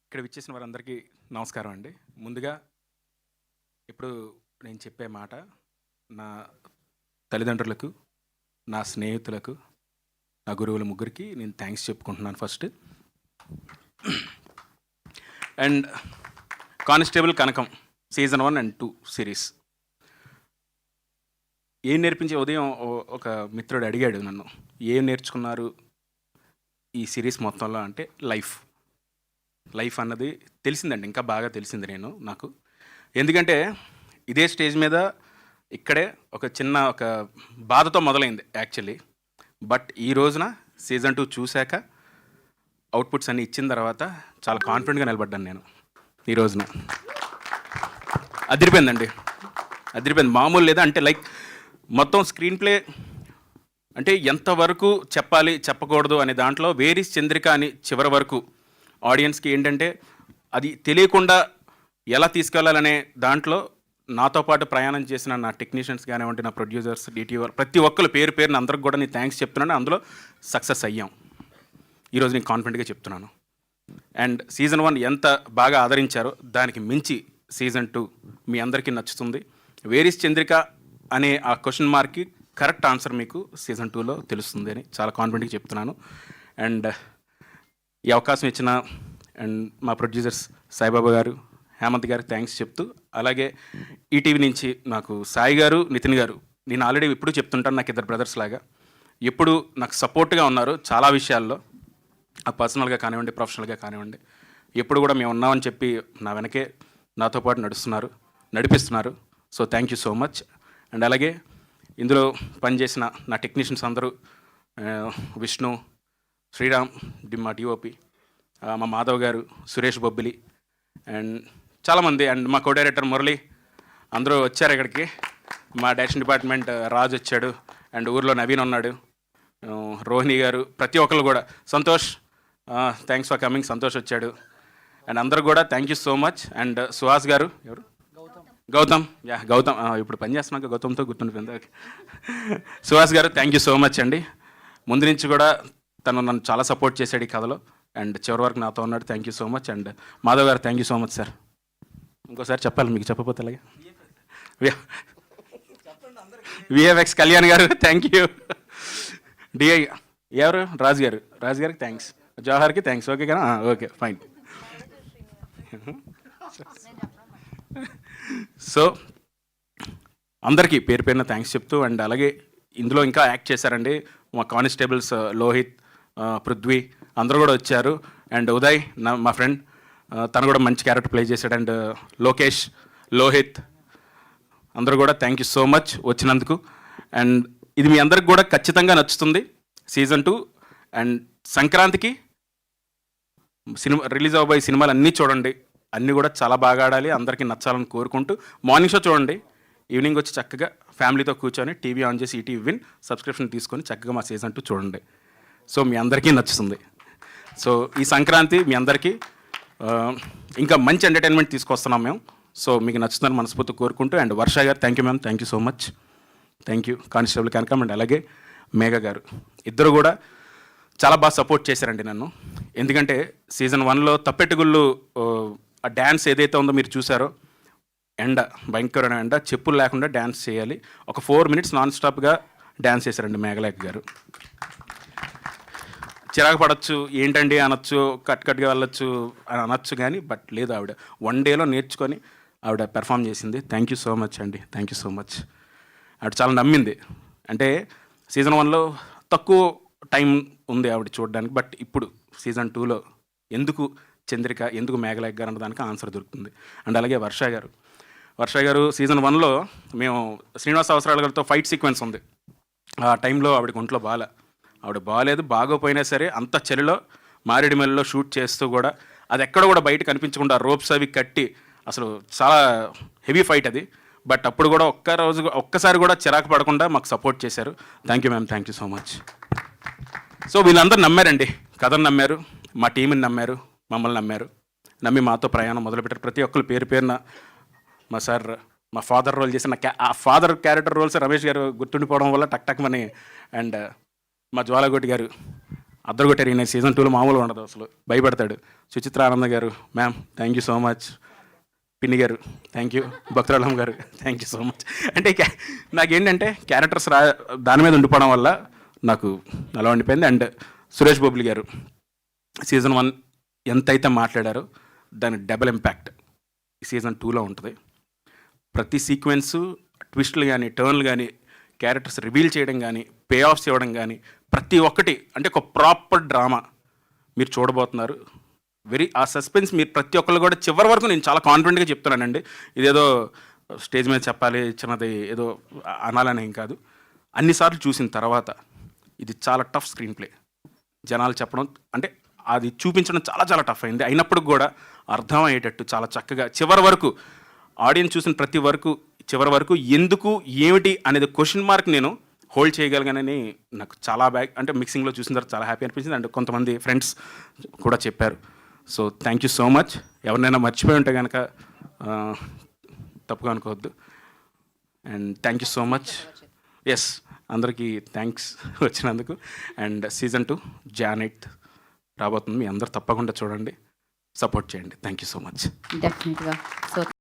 ఇక్కడ విచ్చేసిన వారందరికీ నమస్కారం అండి. ముందుగా ఇప్పుడు నేను చెప్పే మాట నా తల్లిదండ్రులకు, నా స్నేహితులకు, నా గురువుల ముగ్గురికి నేను థ్యాంక్స్ చెప్పుకుంటున్నాను first. And constable Kanakam season 1 and 2 series ఏం నేర్పించే ఉదయం ఒక మిత్రుడు అడిగాడు నన్ను, ఏం నేర్చుకున్నారు ఈ సిరీస్ మొత్తంలో అంటే లైఫ్ అన్నది తెలిసిందండి, ఇంకా బాగా తెలిసింది నాకు. ఎందుకంటే ఇదే స్టేజ్ మీద ఇక్కడే ఒక బాధతో మొదలైంది యాక్చువల్లీ. బట్ ఈ రోజున సీజన్ 2 చూశాక అవుట్పుట్స్ అన్నీ ఇచ్చిన తర్వాత చాలా కాన్ఫిడెంట్గా నిలబడ్డాను నేను ఈ రోజున. అదిరిపోయిందండి, మామూలు లేదా. అంటే లైక్ మొత్తం స్క్రీన్ ప్లే అంటే ఎంతవరకు చెప్పాలి చెప్పకూడదు అనే దాంట్లో వేరీస్ చంద్రిక అని చివరి వరకు ఆడియన్స్కి ఏంటంటే అది తెలియకుండా ఎలా తీసుకెళ్లాలనే దాంట్లో నాతో పాటు ప్రయాణం చేసిన నా టెక్నీషియన్స్ కానివ్వండి, నా ప్రొడ్యూసర్స్, డిటిఓ ప్రతి ఒక్కరు పేరు అందరికి కూడా నేను థ్యాంక్స్ చెప్తున్నాను. అందులో సక్సెస్ అయ్యాం. ఈరోజు నేను కాన్ఫిడెంట్గా చెప్తున్నాను. అండ్ సీజన్ 1 ఎంత బాగా ఆదరించారో దానికి మించి సీజన్ 2 మీ అందరికీ నచ్చుతుంది. వేరీస్ చంద్రిక అనే ఆ క్వశ్చన్ మార్క్కి కరెక్ట్ ఆన్సర్ మీకు సీజన్ 2లో తెలుస్తుంది అని చాలా కాన్ఫిడెంట్గా చెప్తున్నాను. అండ్ ఈ అవకాశం ఇచ్చిన అండ్ మా ప్రొడ్యూసర్స్ సాయిబాబా గారు, హేమంత్ గారు థ్యాంక్స్ చెప్తూ, అలాగే ఈటీవీ నుంచి నాకు సాయి గారు, నితిన్ గారు, నేను ఆల్రెడీ ఎప్పుడు చెప్తుంటాను, నాకు ఇద్దరు బ్రదర్స్ లాగా ఎప్పుడు నాకు సపోర్ట్గా ఉన్నారు చాలా విషయాల్లో, పర్సనల్గా కానివ్వండి, ప్రొఫెషనల్గా కానివ్వండి. ఎప్పుడు కూడా మేము ఉన్నామని చెప్పి నా వెనకే నాతో పాటు నడిపిస్తున్నారు. So thank you so much. And అలాగే ఇందులో పనిచేసిన నా టెక్నీషియన్స్ అందరూ, విష్ణు, శ్రీరామ్ మా డిఓపి, మా మాధవ్ గారు, సురేష్ బొబ్బిలి అండ్ చాలామంది, అండ్ మా కో డైరెక్టర్ మురళి, అందరూ వచ్చారు ఇక్కడికి. మా డైరెక్షన్ డిపార్ట్మెంట్ రాజు వచ్చాడు, అండ్ ఊర్లో నవీన్ ఉన్నాడు, రోహిణి గారు, ప్రతి ఒక్కరు కూడా. Santosh, thanks for coming, Santosh వచ్చాడు. అండ్ అందరూ కూడా thank you so much. And Suhas గారు, ఎవరు గౌతమ్ ఇప్పుడు పని చేస్తున్నాక గౌతమ్తో గుర్తుండిపోయింది. ఓకే, సుహాస్ గారు థ్యాంక్ యూ సో మచ్ అండి. ముందు నుంచి కూడా తను నన్ను చాలా సపోర్ట్ చేశాడు ఈ కథలో, అండ్ చివరి వరకు నాతో ఉన్నాడు. Thank you so much. And Madhav garu thank you so much sir. ఇంకోసారి చెప్పాలి మీకు, చెప్పకపోతే అలాగే. విఎఫ్ఎక్స్ కళ్యాణ్ గారు థ్యాంక్ యూ. డిఐ ఎవరు రాజు గారికి థ్యాంక్స్. జవహర్కి థ్యాంక్స్. ఓకే కదా, ఓకే ఫైన్. సో అందరికీ పేరున థ్యాంక్స్ చెప్తూ, అండ్ అలాగే ఇందులో ఇంకా యాక్ట్ చేశారండి మా కానిస్టేబుల్స్ లోహిత్, పృథ్వీ అందరూ కూడా వచ్చారు. అండ్ ఉదయ్ మా ఫ్రెండ్, తను కూడా మంచి క్యారెక్టర్ ప్లే చేశాడు. అండ్ లోకేష్, లోహిత్ అందరూ కూడా థ్యాంక్ యూ సో మచ్ వచ్చినందుకు. అండ్ ఇది మీ అందరికి కూడా ఖచ్చితంగా నచ్చుతుంది సీజన్ 2. అండ్ సంక్రాంతికి రిలీజ్ అవబోయే సినిమాలు అన్నీ చూడండి, అన్నీ కూడా చాలా బాగా ఆడాలి, అందరికీ నచ్చాలని కోరుకుంటూ మార్నింగ్ షో చూడండి, ఈవినింగ్ వచ్చి చక్కగా ఫ్యామిలీతో కూర్చొని టీవీ ఆన్ చేసి ఈటీవీ విన్ సబ్స్క్రిప్షన్ తీసుకొని చక్కగా మా సీజన్ 2 చూడండి. సో మీ అందరికీ నచ్చుతుంది. సో ఈ సంక్రాంతి మీ అందరికీ ఇంకా మంచి ఎంటర్టైన్మెంట్ తీసుకొస్తున్నాం మేము. సో మీకు నచ్చుతుందని మనస్ఫూర్తి కోరుకుంటూ. అండ్ వర్ష గారు thank you ma'am, thank you so much. Thank you. Constable Kanakam and అలాగే మేఘ గారు ఇద్దరు కూడా చాలా బాగా సపోర్ట్ చేశారండి నన్ను. ఎందుకంటే సీజన్ 1లో తప్పెట్టుగుళ్ళు ఆ డ్యాన్స్ ఏదైతే ఉందో మీరు చూసారో, భయంకరమైన ఎండ, చెప్పులు లేకుండా డ్యాన్స్ చేయాలి. ఒక 4 minutes నాన్ స్టాప్గా డ్యాన్స్ చేశారండి మేఘలేఖ గారు. చిరాకు పడవచ్చు, ఏంటండి అనొచ్చు, కట్గా వెళ్ళొచ్చు అని అనొచ్చు, కానీ బట్ లేదు, ఆవిడ 1 dayలో నేర్చుకొని ఆవిడ పెర్ఫామ్ చేసింది. థ్యాంక్ యూ సో మచ్ అండి, థ్యాంక్ యూ సో మచ్. ఆవిడ చాలా నమ్మింది. అంటే సీజన్ 1లో తక్కువ టైం ఉంది ఆవిడ చూడడానికి, బట్ ఇప్పుడు సీజన్ 2లో ఎందుకు చంద్రిక, ఎందుకు మేఘలేఖ గారు అన్న దానికి ఆన్సర్ దొరుకుతుంది. అండ్ అలాగే వర్ష గారు సీజన్ 1లో మేము శ్రీనివాస అవసరాల గారితో ఫైట్ సీక్వెన్స్ ఉంది. ఆ టైంలో ఆవిడకి ఒంట్లో ఆవిడ బాగాలేదు, బాగోపోయినా సరే అంత చలిలో మారేడుమల్లిలో షూట్ చేస్తూ కూడా అది ఎక్కడ కూడా బయట కనిపించకుండా రోప్స్ అవి కట్టి, అసలు చాలా హెవీ ఫైట్ అది. బట్ అప్పుడు కూడా ఒక్కసారి కూడా చిరాకు పడకుండా మాకు సపోర్ట్ చేశారు. Thank you ma'am, thank you so much. So వీళ్ళందరూ నమ్మారండి, కథను నమ్మారు, మా టీంని నమ్మారు, మమ్మల్ని నమ్మి మాతో ప్రయాణం మొదలుపెట్టారు. ప్రతి ఒక్కరు పేరున మా సార్, మా ఫాదర్ రోల్ చేసిన ఆ ఫాదర్ క్యారెక్టర్ రోల్స్ రమేష్ గారు గుర్తుండిపోవడం వల్ల టక్ మని. అండ్ మా జ్వాలగొట్టి గారు అద్దరుగొట్టారు. ఈయన సీజన్ 2లో మామూలుగా ఉండదు, అసలు భయపడతాడు. సుచిత్ర ఆనంద్ గారు, ma'am thank you so much. పిన్ని గారు థ్యాంక్ యూ. భక్తురాళం గారు థ్యాంక్ యూ సో మచ్. అంటే నాకేంటంటే క్యారెక్టర్స్ దాని మీద ఉండిపోవడం వల్ల నాకు అలా ఉండిపోయింది. అండ్ సురేష్ బొబ్లి గారు సీజన్ 1 ఎంతైతే మాట్లాడారో దాని డబుల్ ఇంపాక్ట్ సీజన్ 2లో ఉంటుంది. ప్రతి సీక్వెన్సు, ట్విస్టులు కానీ, టర్న్లు కానీ, క్యారెక్టర్స్ రివీల్ చేయడం కానీ, పే ఆఫ్స్ ఇవ్వడం కానీ, ప్రతి ఒక్కటి అంటే ఒక ప్రాపర్ డ్రామా మీరు చూడబోతున్నారు. ఆ సస్పెన్స్ మీరు ప్రతి ఒక్కళ్ళు కూడా చివరి వరకు, నేను చాలా కాన్ఫిడెంట్గా చెప్తున్నానండి, ఇదేదో స్టేజ్ మీద చెప్పాలి చిన్నది ఏదో అనాలని ఏం కాదు. అన్నిసార్లు చూసిన తర్వాత ఇది చాలా టఫ్ స్క్రీన్ ప్లే. జనాలు చెప్పడం అంటే అది చూపించడం చాలా చాలా టఫ్ అయింది. అయినప్పుడు కూడా అర్థమయ్యేటట్టు చాలా చక్కగా చివరి వరకు ఆడియన్స్ చూసిన చివరి వరకు ఎందుకు ఏమిటి అనేది క్వశ్చన్ మార్క్ నేను హోల్డ్ చేయగలిగానని నాకు చాలా అంటే మిక్సింగ్లో చూసిన తర్వాత చాలా హ్యాపీ అనిపించింది. అండ్ కొంతమంది ఫ్రెండ్స్ కూడా చెప్పారు. So thank you so much. ఎవరినైనా మర్చిపోయి ఉంటే కనుక తప్పుగా అనుకోవద్దు. And thank you so much. Yes, అందరికీ థ్యాంక్స్ వచ్చినందుకు. అండ్ సీజన్ 2 Jan 8th రాబోతుంది. మీ అందరు తప్పకుండా చూడండి, సపోర్ట్ చేయండి. Thank you so much. డెఫినెట్గా. సో